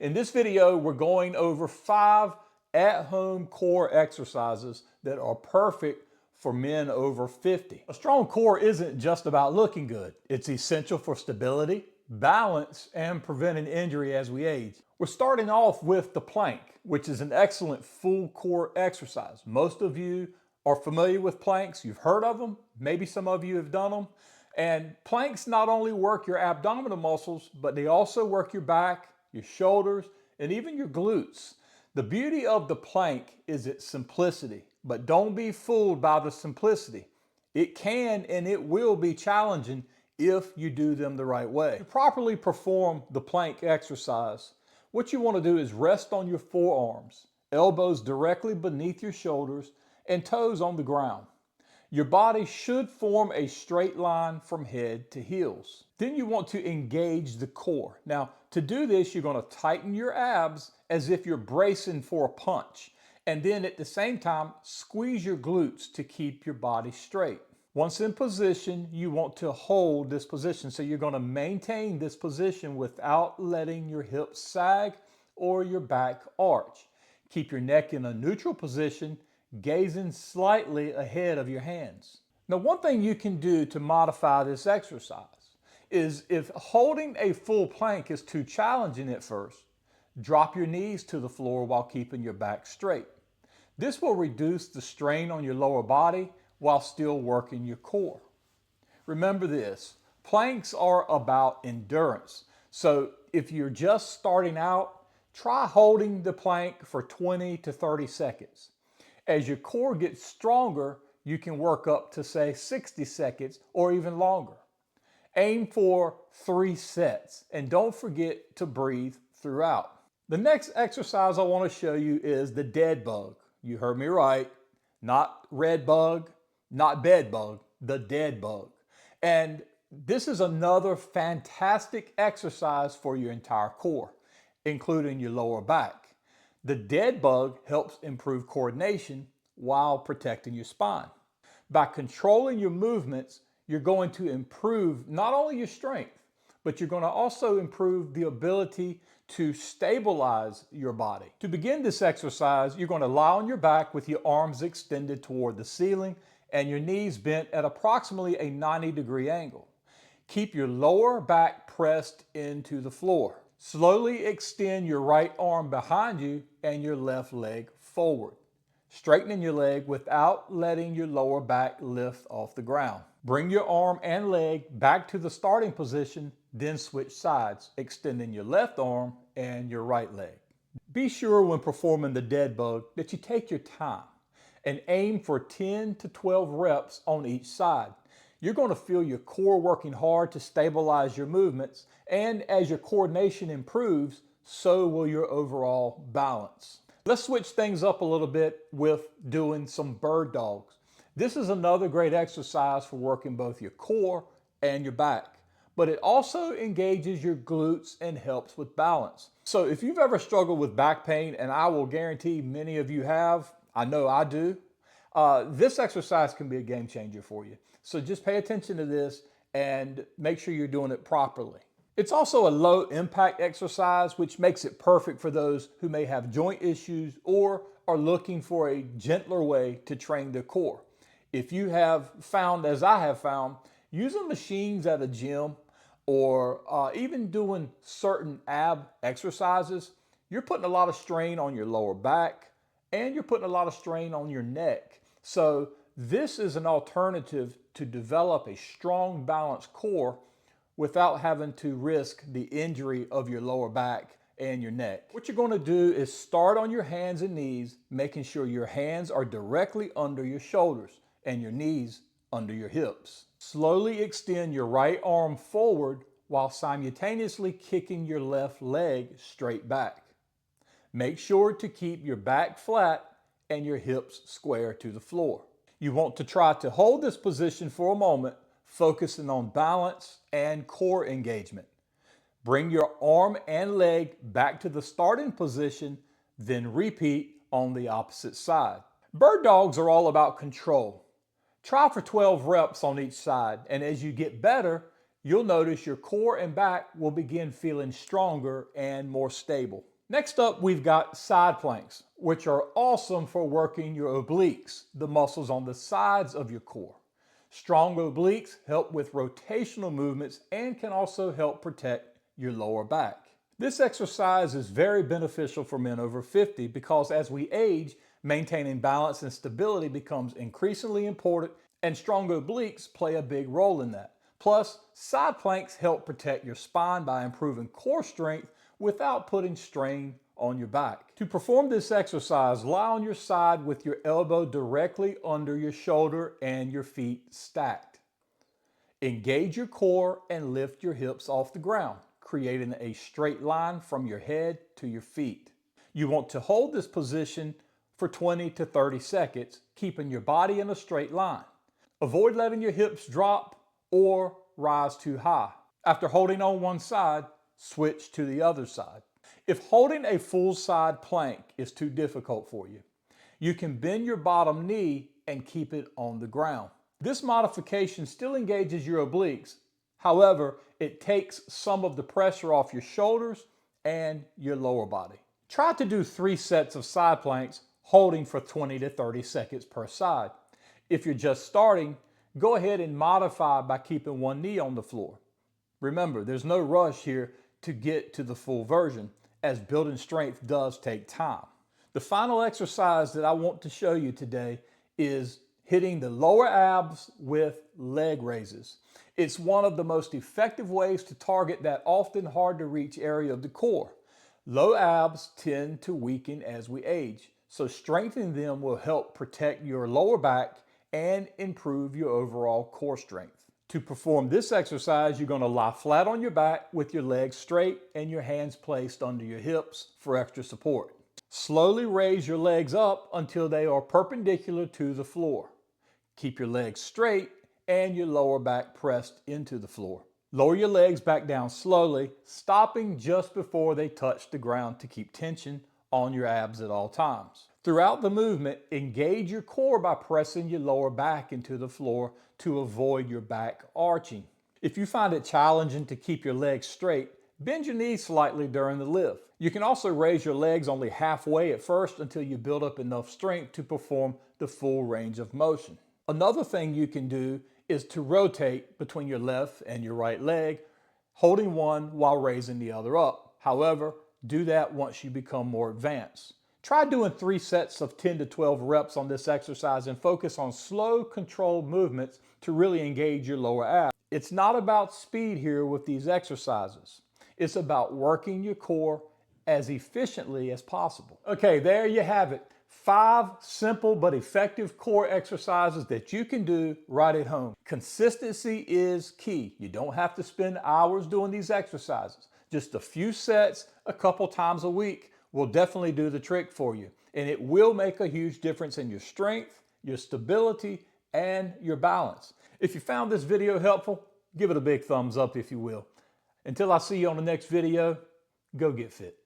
In this video, we're going over 5 at-home core exercises that are perfect for men over 50. A strong core isn't just about looking good. It's essential for stability, balance, and preventing injury as we age. We're starting off with the plank, which is an excellent full core exercise. Most of you are familiar with planks. You've heard of them. Maybe some of you have done them. And planks not only work your abdominal muscles, but they also work your back, your shoulders, and even your glutes. The beauty of the plank is its simplicity, but don't be fooled by the simplicity. It can and it will be challenging if you do them the right way. To properly perform the plank exercise, what you want to do is rest on your forearms, elbows directly beneath your shoulders, and toes on the ground. Your body should form a straight line from head to heels. Then you want to engage the core. Now, to do this, you're going to tighten your abs as if you're bracing for a punch. And then at the same time, squeeze your glutes to keep your body straight. Once in position, you want to hold this position. So you're going to maintain this position without letting your hips sag or your back arch. Keep your neck in a neutral position, gazing slightly ahead of your hands. Now, one thing you can do to modify this exercise is if holding a full plank is too challenging at first, drop your knees to the floor while keeping your back straight. This will reduce the strain on your lower body while still working your core. Remember this, planks are about endurance. So if you're just starting out, try holding the plank for 20 to 30 seconds. As your core gets stronger, you can work up to say 60 seconds or even longer. Aim for 3 sets and don't forget to breathe throughout. The next exercise I want to show you is the dead bug. You heard me right, not red bug, not bed bug, the dead bug. And this is another fantastic exercise for your entire core, including your lower back. The dead bug helps improve coordination while protecting your spine. By controlling your movements, you're going to improve not only your strength, but you're going to also improve the ability to stabilize your body. To begin this exercise, you're going to lie on your back with your arms extended toward the ceiling and your knees bent at approximately a 90-degree angle. Keep your lower back pressed into the floor. Slowly extend your right arm behind you and your left leg forward, straightening your leg without letting your lower back lift off the ground. Bring your arm and leg back to the starting position, then switch sides, extending your left arm and your right leg. Be sure when performing the dead bug that you take your time and aim for 10 to 12 reps on each side. You're going to feel your core working hard to stabilize your movements, and as your coordination improves, so will your overall balance. Let's switch things up a little bit with doing some bird dogs. This is another great exercise for working both your core and your back, but it also engages your glutes and helps with balance. So if you've ever struggled with back pain, and I will guarantee many of you have, I know I do, this exercise can be a game changer for you. So just pay attention to this and make sure you're doing it properly. It's also a low impact exercise, which makes it perfect for those who may have joint issues or are looking for a gentler way to train their core. If you have found, as I have found, using machines at a gym or even doing certain ab exercises, you're putting a lot of strain on your lower back and you're putting a lot of strain on your neck. So this is an alternative to develop a strong, balanced core without having to risk the injury of your lower back and your neck. What you're going to do is start on your hands and knees, making sure your hands are directly under your shoulders and your knees under your hips. Slowly extend your right arm forward while simultaneously kicking your left leg straight back. Make sure to keep your back flat and your hips square to the floor. You want to try to hold this position for a moment, focusing on balance and core engagement. Bring your arm and leg back to the starting position, then repeat on the opposite side. Bird dogs are all about control. Try for 12 reps on each side, and as you get better, you'll notice your core and back will begin feeling stronger and more stable. Next up, we've got side planks, which are awesome for working your obliques, the muscles on the sides of your core. Strong obliques help with rotational movements and can also help protect your lower back. This exercise is very beneficial for men over 50 because as we age, maintaining balance and stability becomes increasingly important, and strong obliques play a big role in that. Plus, side planks help protect your spine by improving core strength without putting strain on your back. To perform this exercise, lie on your side with your elbow directly under your shoulder and your feet stacked. Engage your core and lift your hips off the ground, creating a straight line from your head to your feet. You want to hold this position for 20 to 30 seconds, keeping your body in a straight line. Avoid letting your hips drop or rise too high. After holding on one side, switch to the other side. If holding a full side plank is too difficult for you, you can bend your bottom knee and keep it on the ground. This modification still engages your obliques. However, it takes some of the pressure off your shoulders and your lower body. Try to do 3 sets of side planks, holding for 20 to 30 seconds per side. If you're just starting, go ahead and modify by keeping one knee on the floor. Remember, there's no rush here to get to the full version, as building strength does take time. The final exercise that I want to show you today is hitting the lower abs with leg raises. It's one of the most effective ways to target that often hard to reach area of the core. Low abs tend to weaken as we age, so strengthening them will help protect your lower back and improve your overall core strength. To perform this exercise, you're going to lie flat on your back with your legs straight and your hands placed under your hips for extra support. Slowly raise your legs up until they are perpendicular to the floor. Keep your legs straight and your lower back pressed into the floor. Lower your legs back down slowly, stopping just before they touch the ground to keep tension on your abs at all times. Throughout the movement, engage your core by pressing your lower back into the floor to avoid your back arching. If you find it challenging to keep your legs straight, bend your knees slightly during the lift. You can also raise your legs only halfway at first until you build up enough strength to perform the full range of motion. Another thing you can do is to rotate between your left and your right leg, holding one while raising the other up. However, do that once you become more advanced. Try doing 3 sets of 10 to 12 reps on this exercise and focus on slow, controlled movements to really engage your lower abs. It's not about speed here with these exercises. It's about working your core as efficiently as possible. Okay, there you have it. 5 simple but effective core exercises that you can do right at home. Consistency is key. You don't have to spend hours doing these exercises. Just a few sets a couple times a week will definitely do the trick for you. And it will make a huge difference in your strength, your stability, and your balance. If you found this video helpful, give it a big thumbs up if you will. Until I see you on the next video, go get fit.